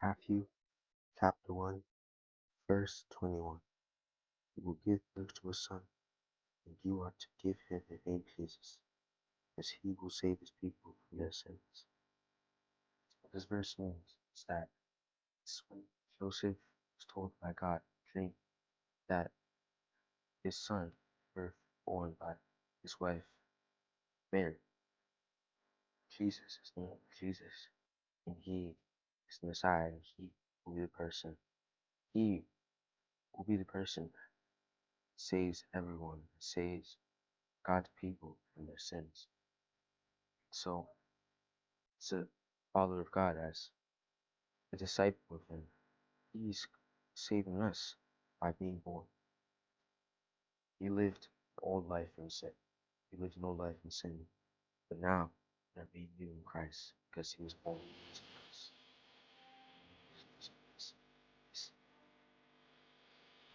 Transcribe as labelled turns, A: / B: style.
A: Matthew chapter 1, verse 21. You will give birth to a son, and you are to give him the name Jesus, as he will save his people from their sins. What this verse means is that when Joseph was told by God in a dream that his son, birth born by his wife Mary, Jesus, his name Jesus, and he is the Messiah, and he will be the person. He will be the person that saves everyone, saves God's people from their sins. So, as a follower of God, as a disciple of Him, He's saving us by being born. He lived an old life in sin. He lived an old life in sin, but now we are being new in Christ because He was born.